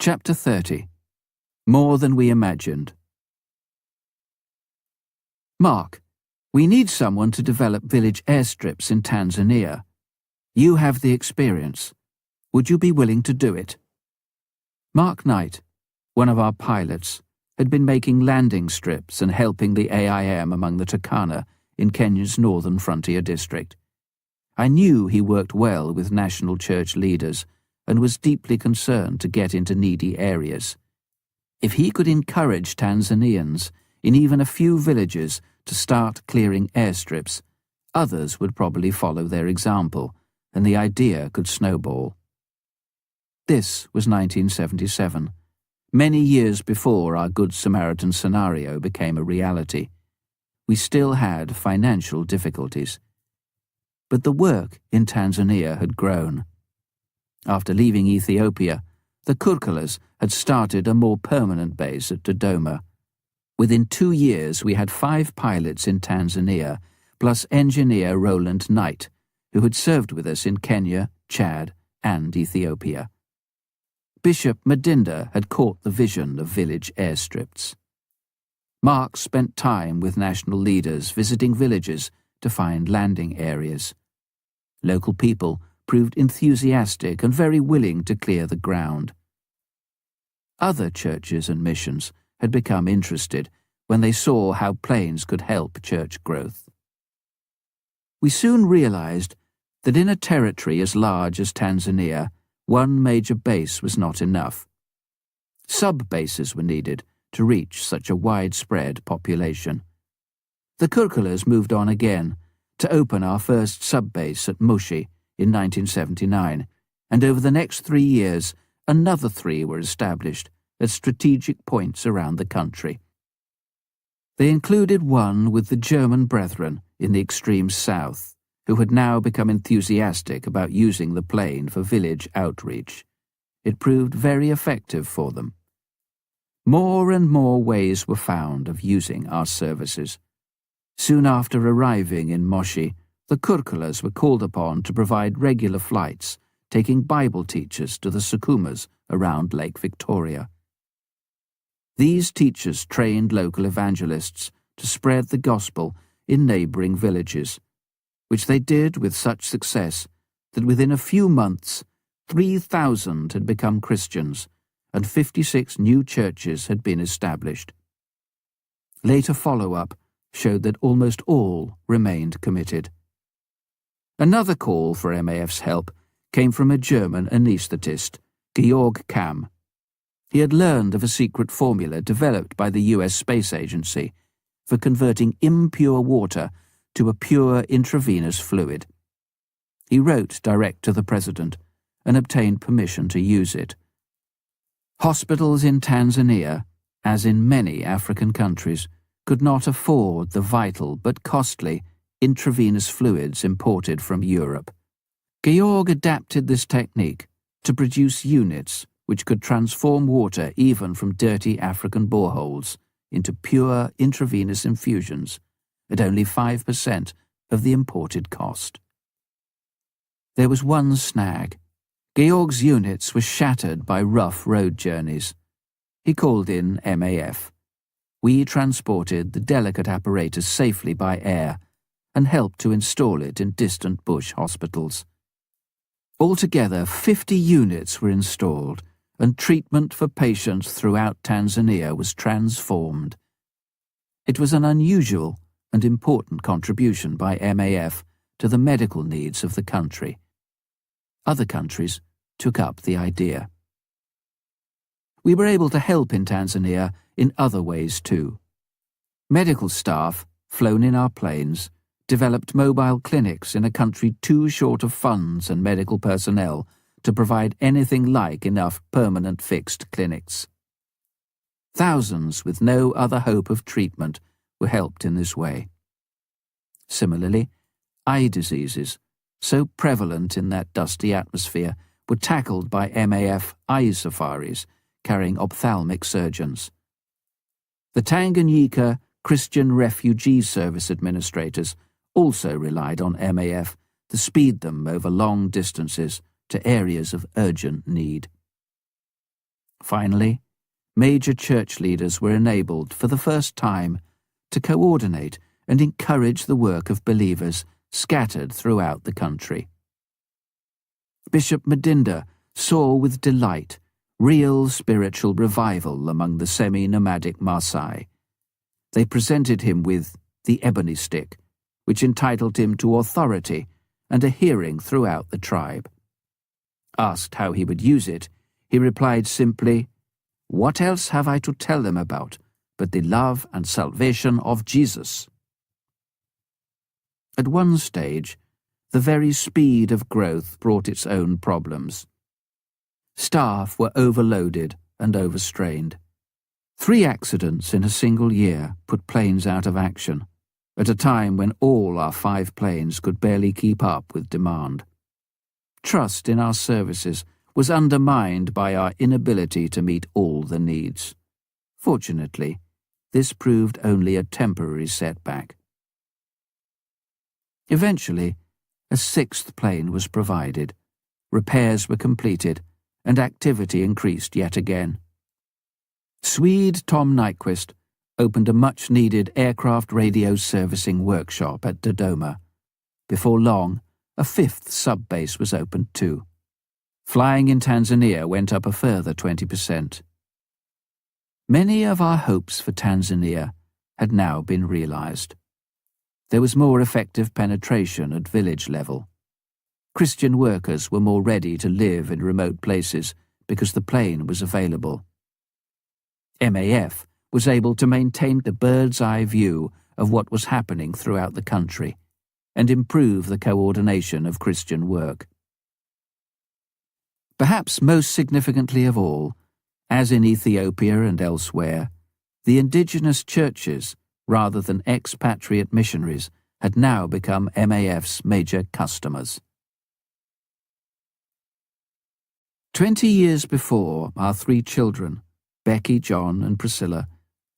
Chapter 30. More Than We Imagined. Mark, we need someone to develop village airstrips in Tanzania. You have the experience. Would you be willing to do it? Mark Knight, one of our pilots, had been making landing strips and helping the AIM among the Turkana in Kenya's northern frontier district. I knew he worked well with national church leaders and was deeply concerned to get into needy areas. If he could encourage Tanzanians in even a few villages to start clearing airstrips, others would probably follow their example, and the idea could snowball. This was 1977, many years before our Good Samaritan scenario became a reality. We still had financial difficulties. But the work in Tanzania had grown. After leaving Ethiopia, the Kurkulas had started a more permanent base at Dodoma. Within 2 years we had 5 pilots in Tanzania, plus engineer Roland Knight, who had served with us in Kenya, Chad, and Ethiopia. Bishop Madinda had caught the vision of village airstrips. Mark spent time with national leaders visiting villages to find landing areas. Local people proved enthusiastic and very willing to clear the ground. Other churches and missions had become interested when they saw how planes could help church growth. We soon realized that in a territory as large as Tanzania, one major base was not enough. Sub-bases were needed to reach such a widespread population. The Kurkulas moved on again to open our first sub-base at Moshi in 1979, and over the next 3 years, another 3 were established at strategic points around the country. They included one with the German brethren in the extreme south, who had now become enthusiastic about using the plane for village outreach. It proved very effective for them. More and more ways were found of using our services. Soon after arriving in Moshi, the Kurkulas were called upon to provide regular flights, taking Bible teachers to the Sukumas around Lake Victoria. These teachers trained local evangelists to spread the gospel in neighbouring villages, which they did with such success that within a few months 3,000 had become Christians and 56 new churches had been established. Later follow-up showed that almost all remained committed. Another call for MAF's help came from a German anaesthetist, Georg Kamm. He had learned of a secret formula developed by the US Space Agency for converting impure water to a pure intravenous fluid. He wrote direct to the president and obtained permission to use it. Hospitals in Tanzania, as in many African countries, could not afford the vital but costly intravenous fluids imported from Europe. Georg adapted this technique to produce units which could transform water even from dirty African boreholes into pure intravenous infusions at only 5% of the imported cost. There was one snag. Georg's units were shattered by rough road journeys. He called in MAF. We transported the delicate apparatus safely by air and helped to install it in distant bush hospitals. Altogether, 50 units were installed, and treatment for patients throughout Tanzania was transformed. It was an unusual and important contribution by MAF to the medical needs of the country. Other countries took up the idea. We were able to help in Tanzania in other ways too. Medical staff, flown in our planes, developed mobile clinics in a country too short of funds and medical personnel to provide anything like enough permanent fixed clinics. Thousands with no other hope of treatment were helped in this way. Similarly, eye diseases, so prevalent in that dusty atmosphere, were tackled by MAF eye safaris carrying ophthalmic surgeons. The Tanganyika Christian Refugee Service administrators also relied on MAF to speed them over long distances to areas of urgent need. Finally, major church leaders were enabled for the first time to coordinate and encourage the work of believers scattered throughout the country. Bishop Madinda saw with delight real spiritual revival among the semi-nomadic Maasai. They presented him with the ebony stick, which entitled him to authority and a hearing throughout the tribe. Asked how he would use it, he replied simply, "What else have I to tell them about but the love and salvation of Jesus?" At one stage, the very speed of growth brought its own problems. Staff were overloaded and overstrained. 3 accidents in a single year put planes out of action, at a time when all our 5 planes could barely keep up with demand. Trust in our services was undermined by our inability to meet all the needs. Fortunately, this proved only a temporary setback. Eventually, a 6th plane was provided, repairs were completed, and activity increased yet again. Swede Tom Nyquist opened a much-needed aircraft radio servicing workshop at Dodoma. Before long, a 5th sub-base was opened too. Flying in Tanzania went up a further 20%. Many of our hopes for Tanzania had now been realized. There was more effective penetration at village level. Christian workers were more ready to live in remote places because the plane was available. MAF was able to maintain the bird's-eye view of what was happening throughout the country and improve the coordination of Christian work. Perhaps most significantly of all, as in Ethiopia and elsewhere, the indigenous churches, rather than expatriate missionaries, had now become MAF's major customers. 20 years before, our 3 children, Becky, John, and Priscilla,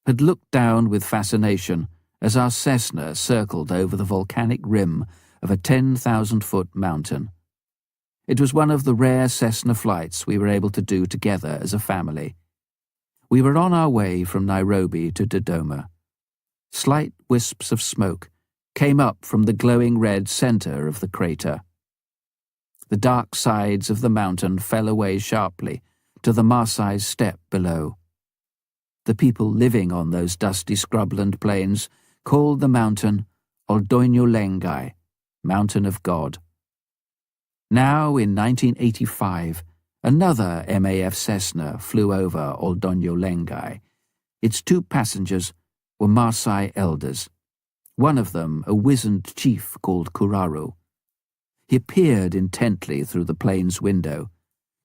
had looked down with fascination as our Cessna circled over the volcanic rim of a 10,000-foot mountain. It was one of the rare Cessna flights we were able to do together as a family. We were on our way from Nairobi to Dodoma. Slight wisps of smoke came up from the glowing red center of the crater. The dark sides of the mountain fell away sharply to the Maasai's steppe below. The people living on those dusty scrubland plains called the mountain Oldonyo Lengai, Mountain of God. Now, in 1985, another MAF Cessna flew over Oldonyo Lengai. Its 2 passengers were Maasai elders, one of them a wizened chief called Kuraru. He peered intently through the plane's window,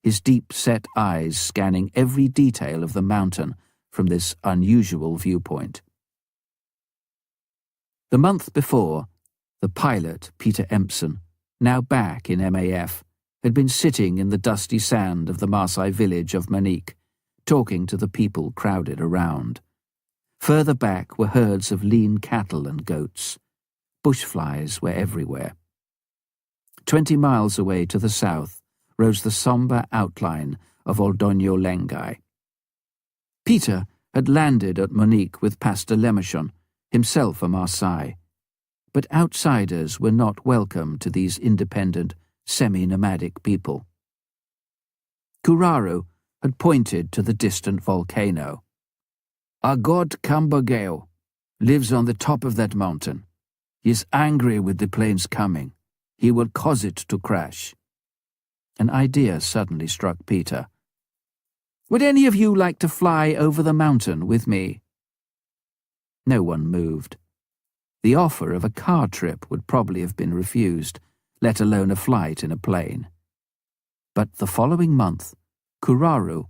his deep-set eyes scanning every detail of the mountain from this unusual viewpoint. The month before, the pilot, Peter Empson, now back in MAF, had been sitting in the dusty sand of the Maasai village of Manique, talking to the people crowded around. Further back were herds of lean cattle and goats. Bushflies were everywhere. 20 miles away to the south rose the sombre outline of Oldonyo Lengai. Peter had landed at Monique with Pastor Lemishon, himself a Maasai, but outsiders were not welcome to these independent, semi-nomadic people. Kuraru had pointed to the distant volcano. "Our god Kambageo lives on the top of that mountain. He is angry with the planes coming. He will cause it to crash." An idea suddenly struck Peter. "Would any of you like to fly over the mountain with me?" No one moved. The offer of a car trip would probably have been refused, let alone a flight in a plane. But the following month, Kuraru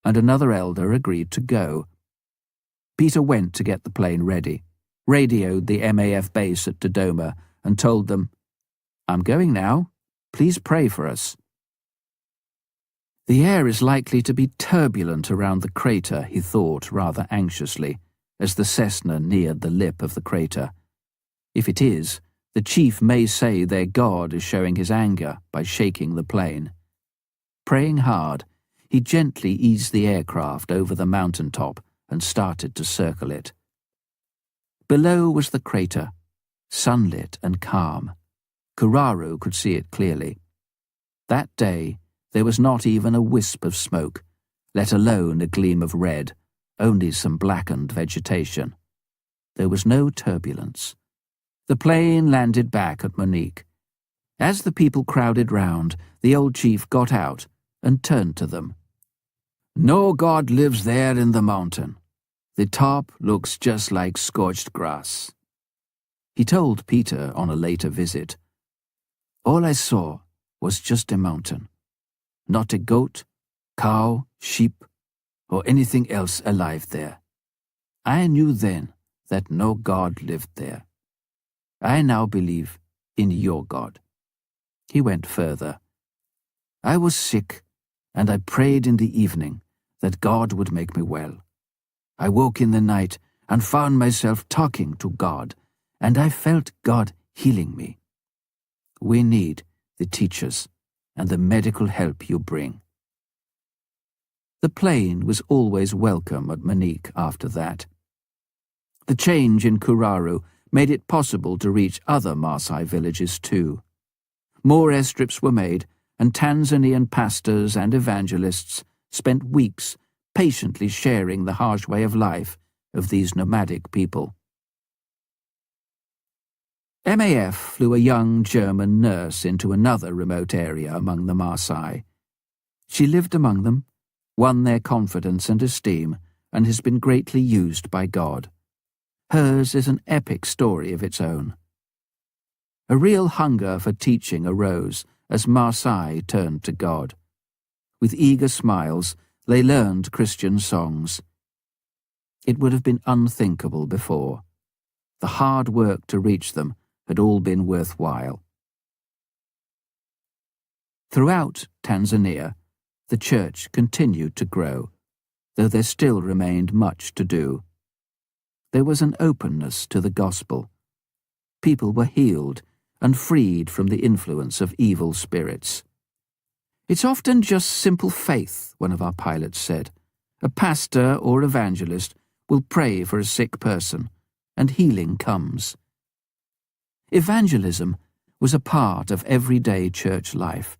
and another elder agreed to go. Peter went to get the plane ready, radioed the MAF base at Dodoma, and told them, "I'm going now. Please pray for us." The air is likely to be turbulent around the crater, he thought rather anxiously, as the Cessna neared the lip of the crater. If it is, the chief may say their god is showing his anger by shaking the plane. Praying hard, He gently eased the aircraft over the mountain top and started to circle it. Below was the crater, sunlit and calm. Kuraru could see it clearly. That day, there was not even a wisp of smoke, let alone a gleam of red, only some blackened vegetation. There was no turbulence. The plane landed back at Monique. As the people crowded round, the old chief got out and turned to them. "No God lives there in the mountain. The top looks just like scorched grass." He told Peter on a later visit, "All I saw was just a mountain, not a goat, cow, sheep, or anything else alive there. I knew then that no God lived there. I now believe in your God." He went further. "I was sick, and I prayed in the evening that God would make me well. I woke in the night and found myself talking to God, and I felt God healing me. We need the teachers and the medical help you bring." The plane was always welcome at Monique after that. The change in Kuraru made it possible to reach other Maasai villages too. More airstrips were made, and Tanzanian pastors and evangelists spent weeks patiently sharing the harsh way of life of these nomadic people. MAF flew a young German nurse into another remote area among the Maasai. She lived among them, won their confidence and esteem, and has been greatly used by God. Hers is an epic story of its own. A real hunger for teaching arose as Maasai turned to God. With eager smiles, they learned Christian songs. It would have been unthinkable before. The hard work to reach them had all been worthwhile. Throughout Tanzania, the church continued to grow, though there still remained much to do. There was an openness to the gospel. People were healed and freed from the influence of evil spirits. "It's often just simple faith," one of our pilots said. "A pastor or evangelist will pray for a sick person, and healing comes." Evangelism was a part of everyday church life.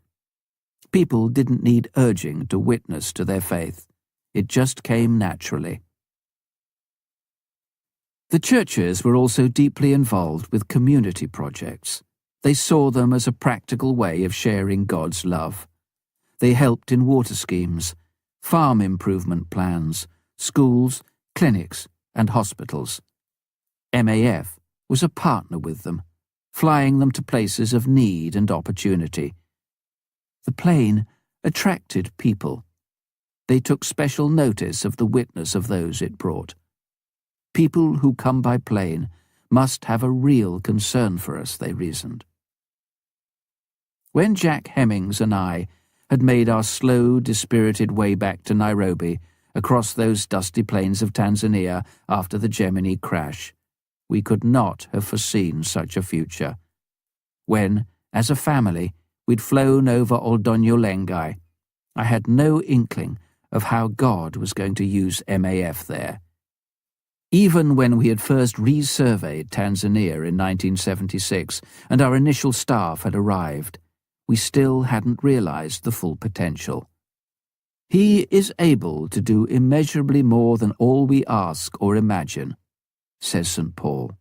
People didn't need urging to witness to their faith. It just came naturally. The churches were also deeply involved with community projects. They saw them as a practical way of sharing God's love. They helped in water schemes, farm improvement plans, schools, clinics, and hospitals. MAF was a partner with them, flying them to places of need and opportunity. The plane attracted people. They took special notice of the witness of those it brought. People who come by plane must have a real concern for us, they reasoned. When Jack Hemmings and I had made our slow, dispirited way back to Nairobi across those dusty plains of Tanzania after the Gemini crash, we could not have foreseen such a future. When, as a family, we'd flown over Oldonyo Lengai, I had no inkling of how God was going to use MAF there. Even when we had first resurveyed Tanzania in 1976 and our initial staff had arrived, we still hadn't realized the full potential. He is able to do immeasurably more than all we ask or imagine, says St. Paul.